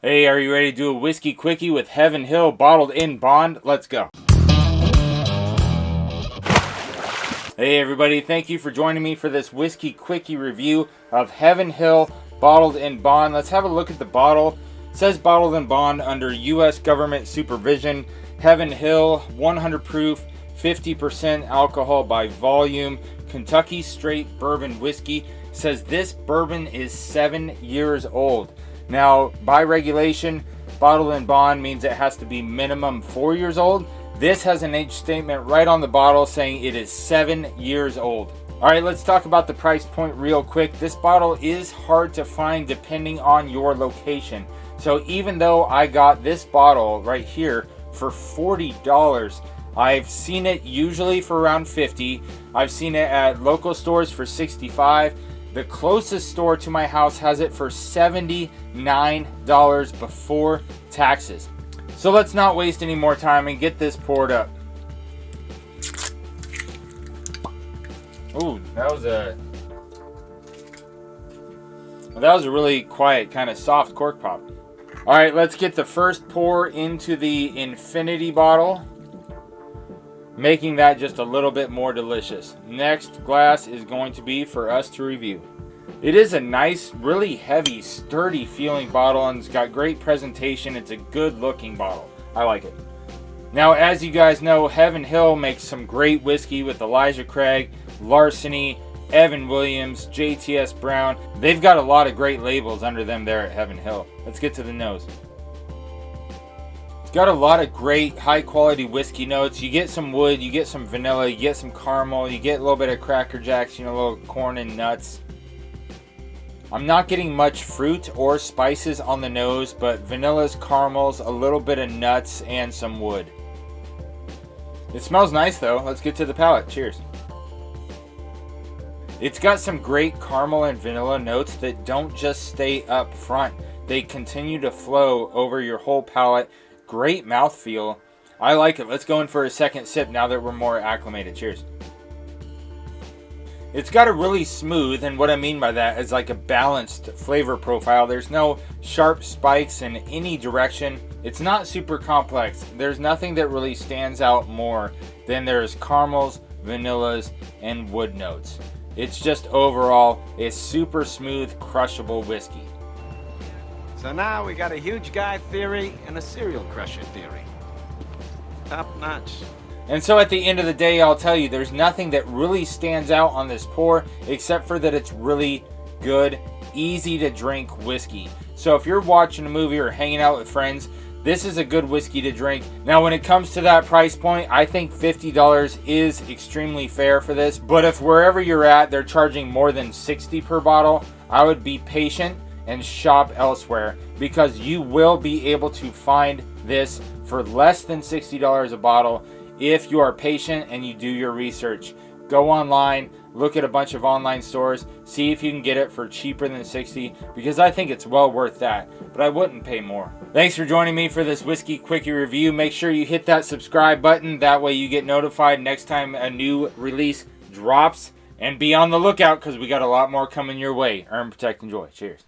Hey, are you ready to do a whiskey quickie with Heaven Hill bottled in bond? Let's go. Hey everybody, thank you for joining me for this whiskey quickie review of Heaven Hill bottled in bond. Let's have a look at the bottle. It says bottled in bond under U.S. government supervision. Heaven Hill, 100 proof, 50% alcohol by volume, Kentucky straight bourbon whiskey. It says this bourbon is 7 years old. Now, by regulation, bottled in bond means it has to be minimum 4 years old. This has an age statement right on the bottle saying it is 7 years old. All right, let's talk about the price point real quick. This bottle is hard to find depending on your location. So even though I got this bottle right here for $40, I've seen it usually for around $50. I've seen it at local stores for $65. The closest store to my house has it for $79 before taxes. So let's not waste any more time and get this poured up. Ooh, that was a really quiet, kind of soft cork pop. All right, let's get the first pour into the infinity bottle, making that just a little bit more delicious. Next glass is going to be for us to review. It is a nice, really heavy, sturdy feeling bottle, and it's got great presentation. It's a good looking bottle. I like it. Now, as you guys know, Heaven Hill makes some great whiskey with Elijah Craig, Larceny, Evan Williams, JTS Brown. They've got a lot of great labels under them there at Heaven Hill. Let's get to the nose. It's got a lot of great high quality whiskey notes. You get some wood, you get some vanilla, you get some caramel, you get a little bit of Cracker Jacks, a little corn and nuts. I'm not getting much fruit or spices on the nose, but vanillas, caramels, a little bit of nuts, and some wood. It smells nice though. Let's get to the palate. Cheers. It's got some great caramel and vanilla notes that don't just stay up front. They continue to flow over your whole palate. Great mouthfeel. I like it. Let's go in for a second sip now that we're more acclimated. Cheers. It's got a really smooth, and what I mean by that is like a balanced flavor profile. There's no sharp spikes in any direction. It's not super complex. There's nothing that really stands out more than there's caramels, vanillas, and wood notes. It's just overall a super smooth, crushable whiskey. So now we got a huge guy theory and a serial crusher theory. Top notch. And so at the end of the day, I'll tell you, there's nothing that really stands out on this pour except for that it's really good, easy to drink whiskey. So if you're watching a movie or hanging out with friends, this is a good whiskey to drink. Now, when it comes to that price point, I think $50 is extremely fair for this. But if wherever you're at, they're charging more than $60 per bottle, I would be patient and shop elsewhere, because you will be able to find this for less than $60 a bottle if you are patient and you do your research. Go online, look at a bunch of online stores, see if you can get it for cheaper than $60, because I think it's well worth that, but I wouldn't pay more. Thanks for joining me for this whiskey quickie review. Make sure you hit that subscribe button, that way you get notified next time a new release drops, and be on the lookout because we got a lot more coming your way. Earn, protect, enjoy. Cheers.